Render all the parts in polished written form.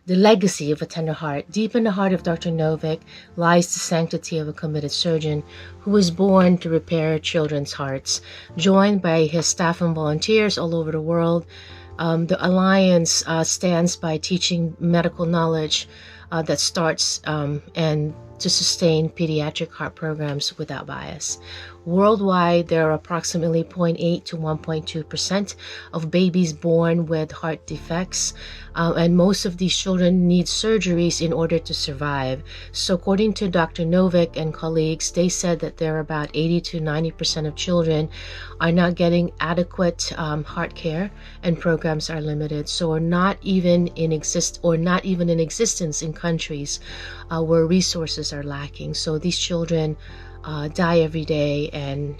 The legacy of a tender heart. Deep in the heart of Dr. Novick lies the sanctity of a committed surgeon who was born to repair children's hearts. Joined by his staff and volunteers all over the world, the Alliance stands by teaching medical knowledge that starts and to sustain pediatric heart programs without bias. Worldwide, there are approximately 0.8 to 1.2% of babies born with heart defects, and most of these children need surgeries in order to survive. So according to Dr. Novick and colleagues, they said that there are about 80 to 90% of children are not getting adequate heart care, and programs are limited. So are not even in existence in countries where resources are lacking. So these children die every day and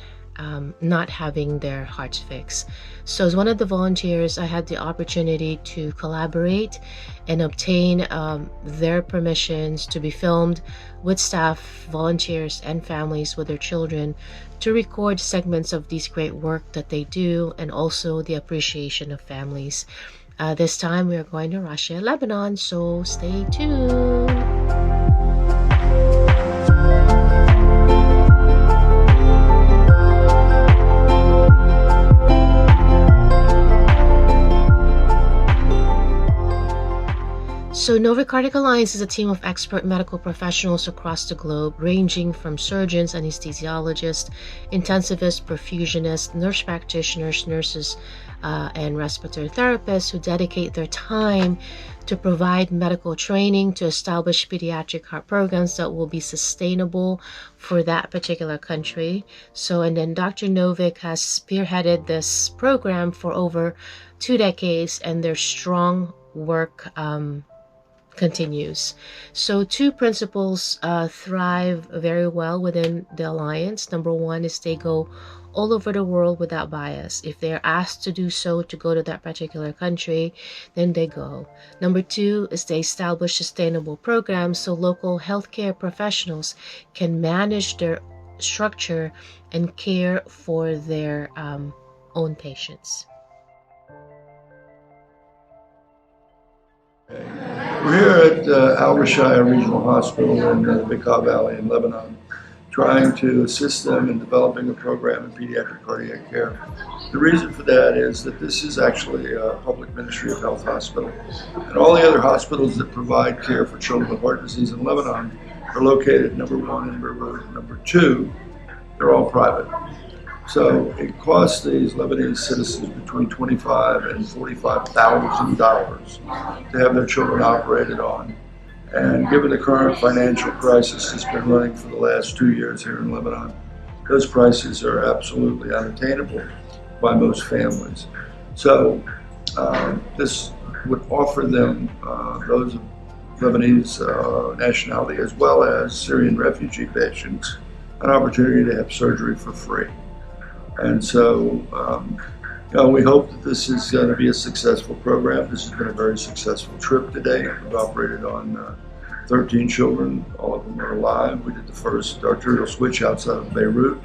not having their hearts fixed. So as one of the volunteers, I had the opportunity to collaborate and obtain their permissions to be filmed with staff, volunteers, and families with their children to record segments of these great work that they do, and also the appreciation of families. This time we are going to Rachaiya, Lebanon, so stay tuned. So NOVICK CARDIAC ALLIANCE is a team of expert medical professionals across the globe, ranging from surgeons, anesthesiologists, intensivists, perfusionists, nurse practitioners, nurses, and respiratory therapists who dedicate their time to provide medical training to establish pediatric heart programs that will be sustainable for that particular country. And then Dr. Novick has spearheaded this program for over 2 decades, and their strong work continues. So 2 principles thrive very well within the Alliance. Number 1 is they go all over the world without bias. If they're asked to do so, to go to that particular country, then they go. Number 2 is they establish sustainable programs so local healthcare professionals can manage their structure and care for their own patients. We're here at Rachaiya Regional Hospital in the NOVICK Valley in Lebanon, trying to assist them in developing a program in pediatric cardiac care. The reason for that is that this is actually a public Ministry of Health hospital, and all the other hospitals that provide care for children with heart disease in Lebanon are located, number 1, in Beirut. Number 2, they're all private. So it costs these Lebanese citizens between $25,000 and $45,000 to have their children operated on. And given the current financial crisis that's been running for the last 2 years here in Lebanon, those prices are absolutely unattainable by most families. So this would offer them, those of Lebanese nationality as well as Syrian refugee patients, an opportunity to have surgery for free. And so, we hope that this is going to be a successful program. This has been a very successful trip today. We've operated on 13 children. All of them are alive. We did the first arterial switch outside of Beirut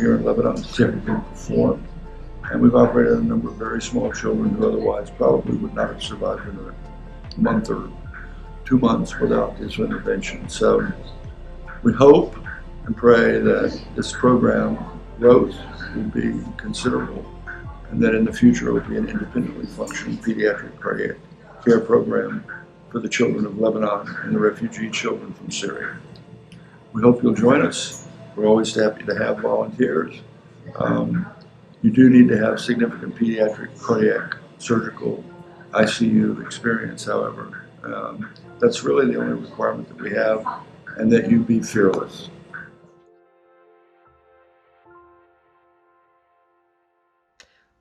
here in Lebanon. It's never been performed. And we've operated on a number of very small children who otherwise probably would not have survived in a month or 2 months without this intervention. So we hope and pray that this program growth will be considerable, and that in the future it will be an independently functioning pediatric cardiac care program for the children of Lebanon and the refugee children from Syria. We hope you'll join us. We're always happy to have volunteers. You do need to have significant pediatric cardiac surgical ICU experience, however. That's really the only requirement that we have, and that you be fearless.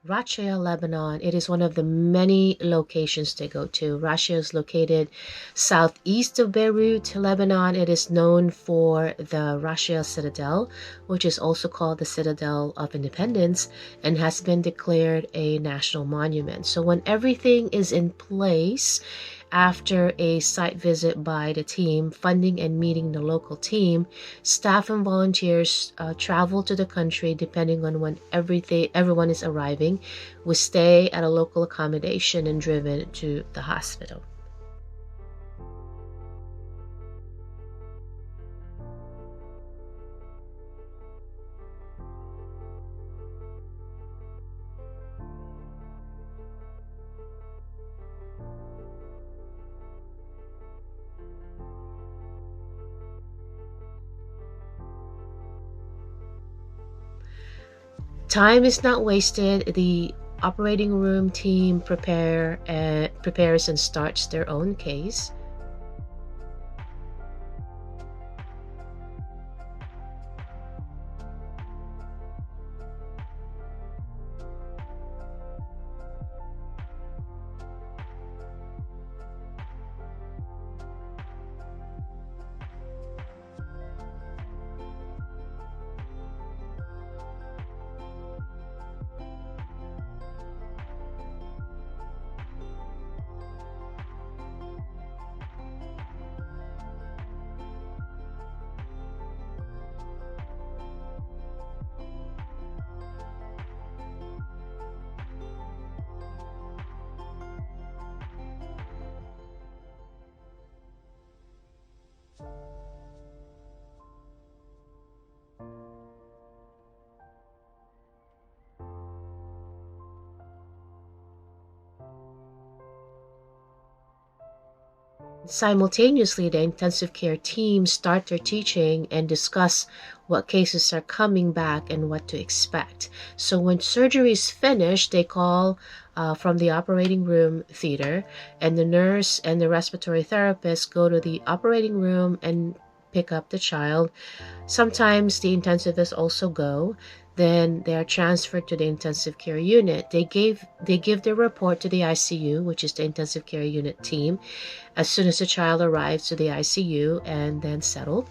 Rachaiya, Lebanon. It is one of the many locations to go to. Rachaiya is located southeast of Beirut, Lebanon. It is known for the Rachaiya Citadel, which is also called the Citadel of Independence, and has been declared a national monument. So when everything is in place, after a site visit by the team, funding and meeting the local team, staff and volunteers travel to the country depending on when everyone is arriving. We stay at a local accommodation and driven to the hospital. Time is not wasted. The operating room team prepares and starts their own case. Simultaneously, the intensive care team start their teaching and discuss what cases are coming back and what to expect. So when surgery is finished, they call from the operating room theater, and the nurse and the respiratory therapist go to the operating room and pick up the child. Sometimes the intensivists also go. Then they are transferred to the intensive care unit. They give their report to the ICU, which is the intensive care unit team, as soon as the child arrives to the ICU and then settled.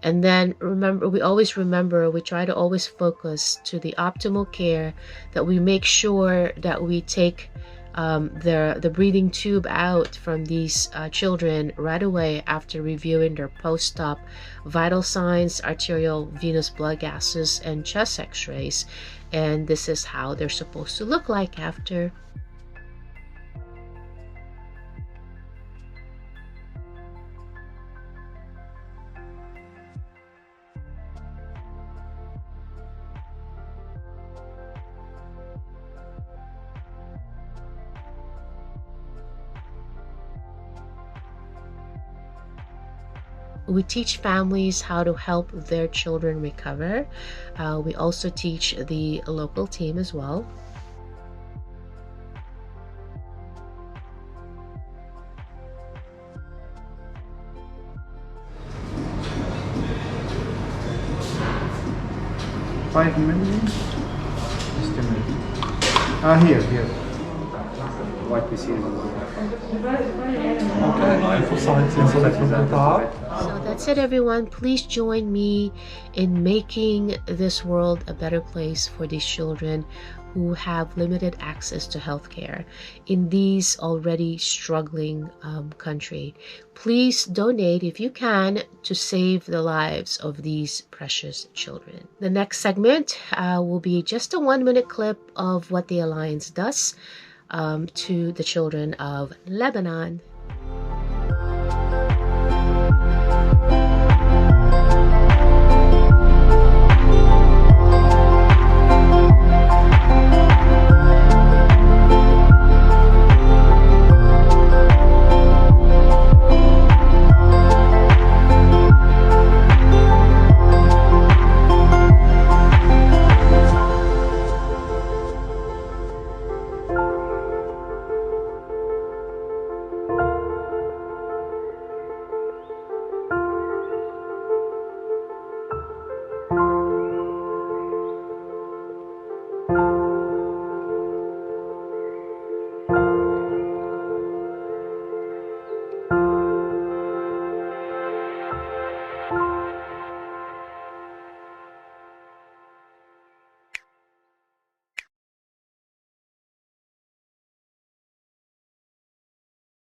And then we try to always focus to the optimal care, that we make sure that we take the breathing tube out from these children right away after reviewing their post-op vital signs, arterial venous blood gases, and chest x-rays. And this is how they're supposed to look like after. We teach families how to help their children recover. We also teach the local team as well. Five minutes? Just a minute. Here. What we see is So that's it, everyone. Please join me in making this world a better place for these children who have limited access to healthcare in these already struggling country. Please donate if you can to save the lives of these precious children. The next segment will be just a 1-minute clip of what the Alliance does to the children of Lebanon.